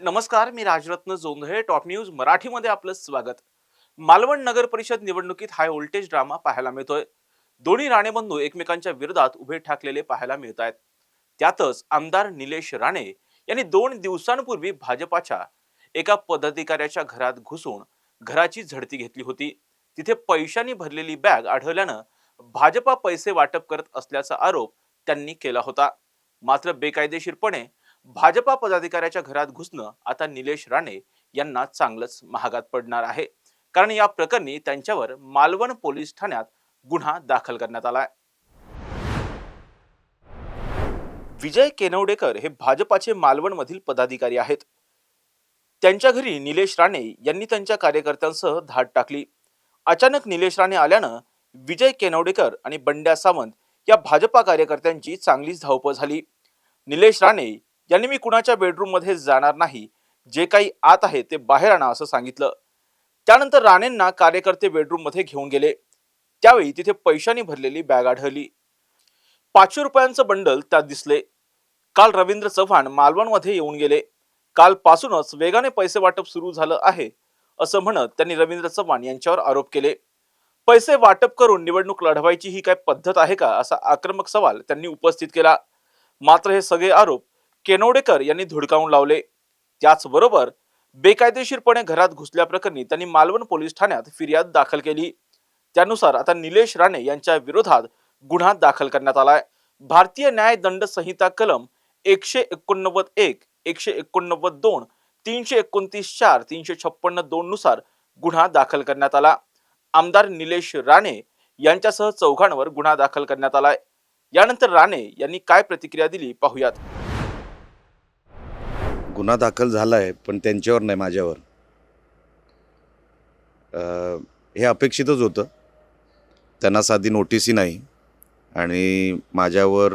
नमस्कार, मी Rajratna Jondhale. Top news मराठीमध्ये आपलं स्वागत. मालवण नगर परिषद निवडणुकीत हाय व्होल्टेज ड्रामा पाहायला मिळतोय. दोन्ही राणेबंधू एकमेकांच्या विरोधात उभे ठाकलेले पाहायला मिळत आहेत. त्यातच आमदार निलेश राणे यांनी 2 दिवसांपूर्वी भाजपाच्या एका पदाधिकाऱ्याच्या घरात घुसून घराची झडती घेतली होती. तिथे पैशांनी भरलेली बॅग आढळल्यानं भाजपा पैसे वाटप करत असल्याचा आरोप त्यांनी केला होता. मात्र बेकायदेशीरपणे भाजपा पदाधिकाऱ्याच्या घरात घुसणं आता निलेश राणे यांना चांगलंच महागात पडणार आहे. कारण या प्रकरणी त्यांच्यावर मालवण पोलीस ठाण्यात गुन्हा दाखल करण्यात आलाय. विजय केनवडेकर हे भाजपाचे मालवण मधील पदाधिकारी आहेत. त्यांच्या घरी निलेश राणे यांनी त्यांच्या कार्यकर्त्यांसह धाड टाकली. अचानक निलेश राणे आल्यानं विजय केनवडेकर आणि बंड्या सावंत या भाजपा कार्यकर्त्यांची चांगलीच धावपळ झाली. निलेश राणे यांनी मी कुणाच्या बेडरूम मध्ये जाणार नाही, जे काही आत आहे ते बाहेर आणा असं सांगितलं. त्यानंतर राणेंना कार्यकर्ते बेडरूम मध्ये घेऊन गेले. त्यावेळी तिथे पैशांनी भरलेली बॅग आढळली. 500 रुपयांचं बंडल त्यात दिसले. काल रवींद्र चव्हाण मालवण मध्ये येऊन गेले. कालपासूनच वेगाने पैसे वाटप सुरू झालं आहे असं म्हणत त्यांनी रवींद्र चव्हाण यांच्यावर आरोप केले. पैसे वाटप करून निवडणूक लढवायची ही काय पद्धत आहे का, असा आक्रमक सवाल त्यांनी उपस्थित केला. मात्र हे सगळे आरोप केनवडेकर यांनी धुडकावून लावले. त्याचबरोबर बेकायदेशीरपणे घरात घुसल्याप्रकरणी त्यांनी मालवण पोलीस ठाण्यात फिर्याद दाखल केली. त्यानुसार आता निलेश राणे यांच्या विरोधात गुन्हा दाखल करण्यात आलाय. भारतीय न्याय दंड संहिता कलम 189(1), 189(2), 329(4), 356(2) नुसार गुन्हा दाखल करण्यात आला. आमदार निलेश राणे यांच्यासह 4 जणांवर गुन्हा दाखल करण्यात आलाय. यानंतर राणे यांनी काय प्रतिक्रिया दिली पाहूयात. गुन्हा दाखल झाला आहे, पण त्यांच्यावर नाही, माझ्यावर. हे अपेक्षितच होतं. त्यांना साधी नोटीसही नाही आणि माझ्यावर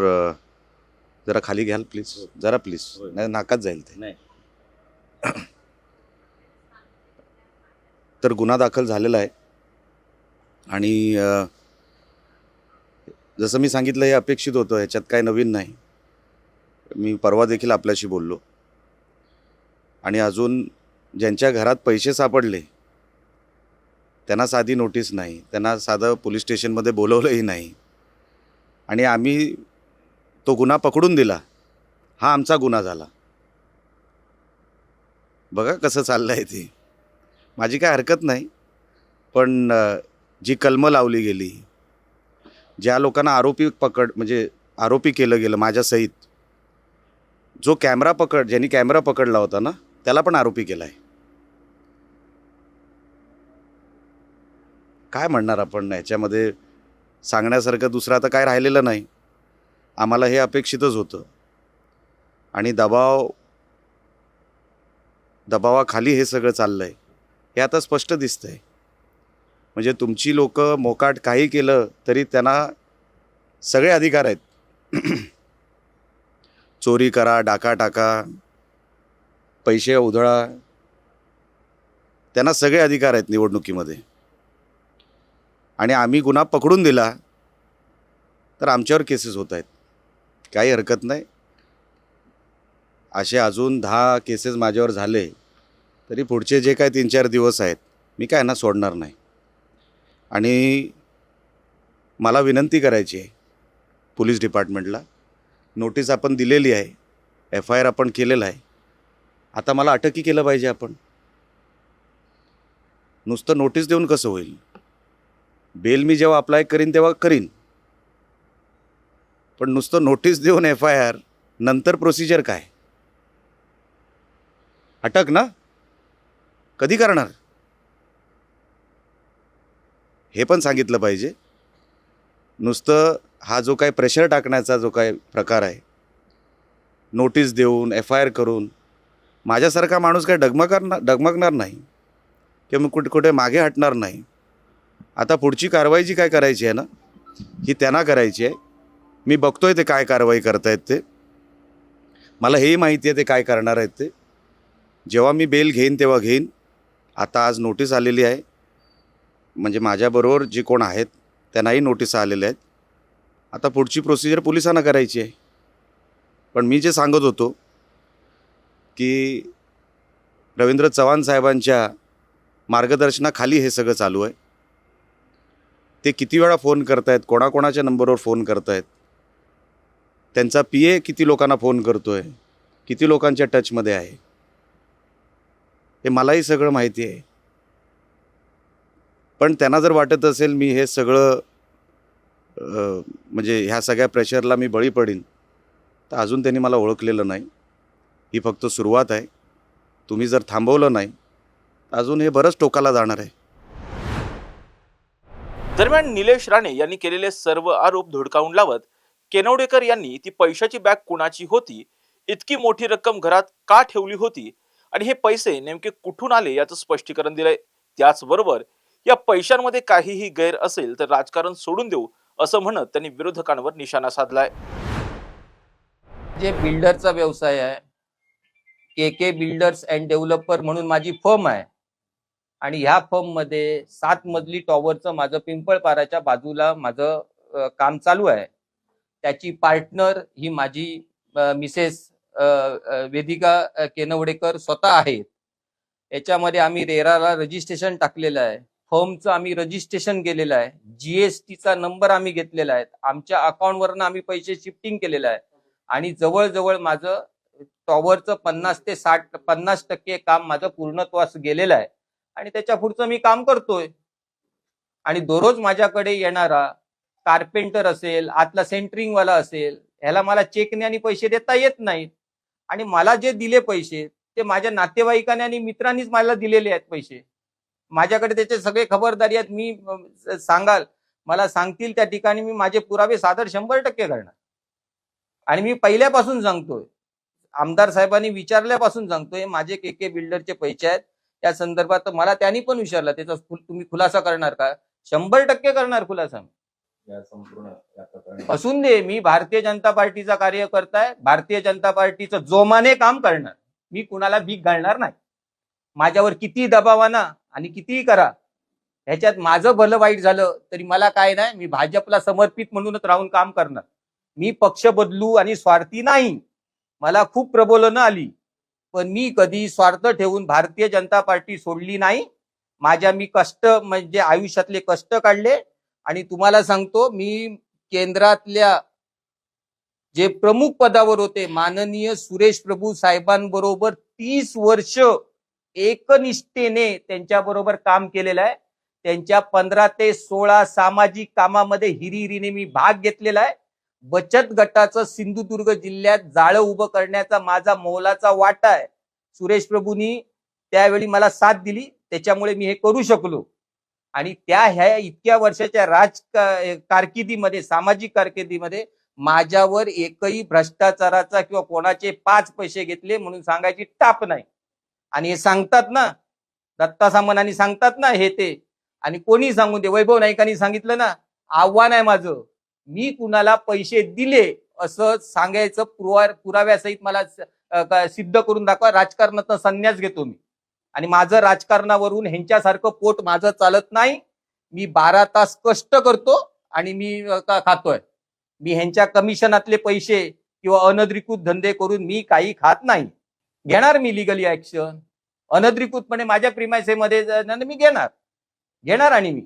जरा खाली घ्याल प्लीज, जरा प्लीज, नाही नाकात जाईल ते. नाही. तर गुन्हा दाखल झालेला आहे आणि जसं मी सांगितलं हे अपेक्षित होतं, ह्याच्यात काय नवीन नाही. मी परवा देखील आपल्याशी बोललो आणि अजून ज्यांच्या घरात पैसे सापडले त्यांना साधी नोटीस नाही, त्यांना साधं पोलीस स्टेशनमध्ये बोलवलंही नाही आणि आम्ही तो गुन्हा पकडून दिला. हा आमचा गुन्हा झाला. बघा कसं चाललं आहे ते. माझी काय हरकत नाही, पण जी कलमं लावली गेली, ज्या लोकांना आरोपी केलं गेलं माझ्यासहित, ज्यांनी कॅमेरा पकडला होता ना, त्याला पण आरोपी केला आहे. काय म्हणणार आपण, याच्यामध्ये सांगण्यासारखं दुसरं आता काय राहिलेलं नाही. आम्हाला हे अपेक्षितच होतं आणि दबावाखाली हे सगळं चाललं आहे हे आता स्पष्ट दिसतंय. म्हणजे तुमची लोक मोकाट काही केलं तरी त्यांना सगळे अधिकार आहेत. चोरी करा, डाका टाका, पैसे उधळा, त्यांना सगळे अधिकार आहेत निवडणुकीमध्ये. आणि आम्ही गुन्हा पकडून दिला तर आमच्यावर केसेस होत आहेत. काही हरकत नाही. असे अजून 10 केसेस माझ्यावर झाले तरी पुढचे जे काय 3-4 दिवस आहेत मी काय यांना सोडणार नाही. आणि मला विनंती करायची आहे पोलीस डिपार्टमेंटला. नोटीस आपण दिलेली आहे, FIR आपण केलेला आहे. आता मला अटकही केलं पाहिजे आपण. नुसतं नोटीस देऊन कसं होईल? बेल मी जेव्हा अप्लाय करीन तेव्हा करीन, पण नुसतं नोटीस देऊन FIR नंतर प्रोसिजर काय? अटक ना कधी करणार हे पण सांगितलं पाहिजे. नुसतं हा जो काही प्रेशर टाकण्याचा जो काही प्रकार आहे, नोटीस देऊन FIR करून, माझ्यासारखा माणूस काय डगमगणार नाही किंवा मी कुठे मागे हटणार नाही. आता पुढची कारवाई जी काय करायची आहे ना, ही त्यांना करायची आहे. मी बघतोय ते काय कारवाई करतायत ते. मला हेही माहिती आहे ते काय करणार आहेत ते. जेव्हा मी बेल घेईन तेव्हा घेईन. आता आज नोटीस आलेली आहे, म्हणजे माझ्याबरोबर जे कोण आहेत त्यांनाही नोटीस आलेल्या आहेत. आता पुढची प्रोसिजर पोलिसांना करायची आहे. पण मी जे सांगत होतो की रवींद्र चव्हाण साहेबांच्या मार्गदर्शनाखाली हे सगळं चालू आहे. ते किती वेळा फोन करतायत, कोणाकोणाच्या नंबरवर फोन करतायत, त्यांचा PA किती लोकांना फोन करतो आहे, किती लोकांच्या टचमध्ये आहे, हे मलाही सगळं माहिती आहे. पण त्यांना जर वाटत असेल मी हे सगळं म्हणजे ह्या सगळ्या प्रेशरला मी बळी पडीन, तर अजून त्यांनी मला ओळखलेलं नाही. ही फक्त सुरुवात आहे. तुम्ही जर थांबवलं नाही अजून हे बरंच टोकाला जाणार आहे. दरम्यान निलेश राणे यांनी केलेले सर्व आरोप धुडकावून लावत केनवडेकर यांनी ती पैशाची बॅग कुणाची होती, इतकी मोठी रक्कम घरात का ठेवली होती आणि हे पैसे नेमके कुठून आले याचं स्पष्टीकरण दिलंय. त्याचबरोबर या पैशांमध्ये काहीही गैर असेल तर राजकारण सोडून देऊ असं म्हणत त्यांनी विरोधकांवर निशाणा साधलाय. जे बिल्डरचा व्यवसाय आहे, KK बिल्डर्स अँड डेव्हलपर म्हणून माझी फर्म आहे आणि ह्या फर्ममध्ये 7 मजली टॉवरचं माझं पिंपळपाराच्या बाजूला माझं काम चालू आहे. त्याची पार्टनर ही माझी मिसेस वेदिका केनवडेकर स्वतः आहेत. याच्यामध्ये आम्ही रेराला रजिस्ट्रेशन टाकलेलं आहे, फर्मचं आम्ही रजिस्ट्रेशन केलेलं आहे, GSTचा नंबर आम्ही घेतलेला आहे, आमच्या अकाउंटवरनं आम्ही पैसे शिफ्टिंग केलेलं आहे आणि जवळजवळ माझं टॉवरचं 50 ते 50% काम माझं पूर्णत्वास गेलेलं आहे आणि त्याच्या पुढचं मी काम करतोय. आणि दररोज माझ्याकडे येणारा कार्पेंटर असेल, आतला सेंटरिंगवाला असेल, ह्याला मला चेकने आणि पैसे देता येत नाहीत आणि मला जे दिले पैसे ते माझ्या नातेवाईकांनी आणि मित्रांनीच मला दिलेले आहेत पैसे. माझ्याकडे त्याचे सगळे खबरदारी आहेत. मी मला सांगतील त्या ठिकाणी मी माझे पुरावे सादर 100% करणार. आणि मी पहिल्यापासून सांगतोय, आमदार साहेबांनी विचारल्यापासून सांगतोय, माझे KK बिल्डरचे पैसे आहेत. त्या संदर्भात मला त्यांनी पण विचारलं, त्याचा तुम्ही खुलासा करणार का? 100% करणार खुलासा. असून दे, मी भारतीय जनता पार्टीचा कार्यकर्ता आहे. भारतीय जनता पार्टीचं जोमाने काम करणार. मी कुणाला भीक घालणार नाही. माझ्यावर किती दबावाना आणि कितीही करा, ह्याच्यात माझं भलं वाईट झालं तरी मला काय नाही. मी भाजपला समर्पित म्हणूनच राहून काम करणार. मी पक्ष बदलू आणि स्वार्थी नाही. मला खूप प्रबोधनं आली पण मी कधी स्वार्थ ठेवून भारतीय जनता पार्टी सोडली नाही. मी कष्ट म्हणजे आयुष्यातले कष्ट काढले आणि तुम्हाला सांगतो, मी केंद्रातल्या जे प्रमुख पदावर होते माननीय सुरेश प्रभू साहेबांबरोबर 30 वर्ष एकनिष्ठेने त्यांच्याबरोबर काम केलेलं आहे. त्यांच्या 15 ते 16 सामाजिक कामामध्ये हिरिरीने मी भाग घेतलेला आहे. बचत गटाचं सिंधुदुर्ग जिल्ह्यात जाळं उभं करण्याचा माझा मोलाचा वाटा आहे. सुरेश प्रभूंनी त्यावेळी मला साथ दिली, त्याच्यामुळे मी हे करू शकलो. आणि ह्या इतक्या वर्षाच्या कारकिर्दीमध्ये, सामाजिक कारकिर्दीमध्ये माझ्यावर एकही भ्रष्टाचाराचा किंवा कोणाचे 5 पैसे घेतले म्हणून सांगायची टाप नाही. आणि हे सांगतात ना, दत्ता सामंतांनी सांगतात ना हे ते, आणि कोणी सांगून दे, वैभव नाईकांनी सांगितलं ना, आव्हान आहे माझं, मी कुणाला पैसे दिले असं सांगायचं पुराव्यासहित मला सिद्ध करून दाखवा. राजकारणाचा संन्यास घेतो मी आणि माझं राजकारणावरून ह्यांच्यासारखं पोट माझं चालत नाही. मी 12 तास कष्ट करतो आणि मी खातोय. मी ह्यांच्या कमिशनातले पैसे किंवा अनधिकृत धंदे करून मी काही खात नाही. घेणार मी लिगली ऍक्शन, अनधिकृतपणे माझ्या प्रिमायसेमध्ये मी घेणार आणि मी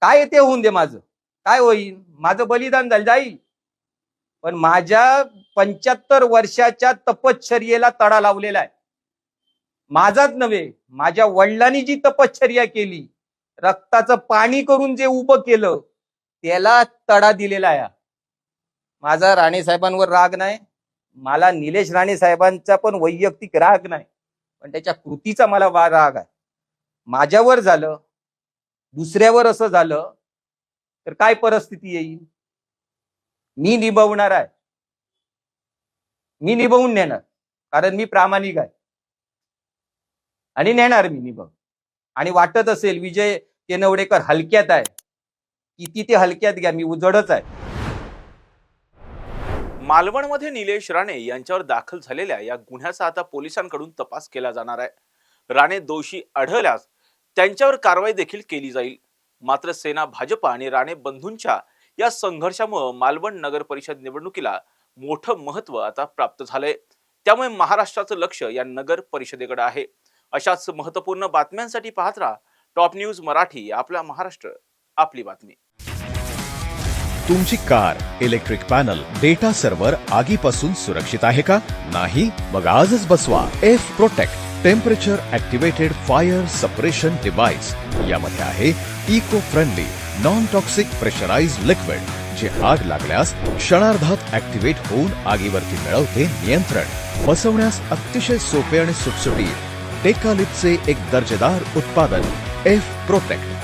काय ते होऊन दे, माझं काय होईल, माझं बलिदान जाईल. पण माझ्या 75 वर्षाच्या तपश्चर्येला तडा लावलेला आहे. माझाच नव्हे, माझ्या वडिलांनी जी तपश्चर्या केली, रक्ताचं पाणी करून जे उभं केलं, त्याला तडा दिलेला आहे. माझा राणे साहेबांवर राग नाही, मला निलेश राणे साहेबांचा पण वैयक्तिक राग नाही, पण त्याच्या कृतीचा मला राग आहे. माझ्यावर झालं, दुसऱ्यावर असं झालं तर काय परिस्थिती येईल? मी निभवणार आहे, मी निभवून नेणार, कारण मी प्रामाणिक आहे आणि नेणार मी निभव. आणि वाटत असेल विजय केनवडेकर हलक्यात आहे, किती ते हलक्यात घ्या, मी उजडच आहे. मालवणमध्ये निलेश राणे यांच्यावर दाखल झालेल्या या गुन्ह्याचा आता पोलिसांकडून तपास केला जाणार आहे. राणे दोषी आढळल्यास त्यांच्यावर कारवाई देखील केली जाईल. मात्र सेना, भाजप आणि राणे बंधूंच्या या संघर्षामुळे मालवण नगर परिषद निवडणुकीला मोठं महत्व आता प्राप्त झालंय. त्यामुळे महाराष्ट्राचं लक्ष या नगर परिषदेकडे आहे. अशाच महत्त्वपूर्ण बातम्यांसाठी पाहत राहा टॉप न्यूज मराठी. आपला महाराष्ट्र, आपली बातमी. तुमची car, electric panel, data server आगीपासून सुरक्षित आहे का? नाही? मग आजच बसवा F protect temperature activated fire suppression device. यामध्ये आहे eco friendly non toxic pressurised liquid, जे आग लागल्यास क्षणार्धात ऍक्टिव्हेट होऊन आगीवरती मिळवते नियंत्रण. बसवण्यास अतिशय सोपे आणि सुटसुटीत टेकालिपचे एक दर्जेदार उत्पादन एफ प्रोटेक्ट.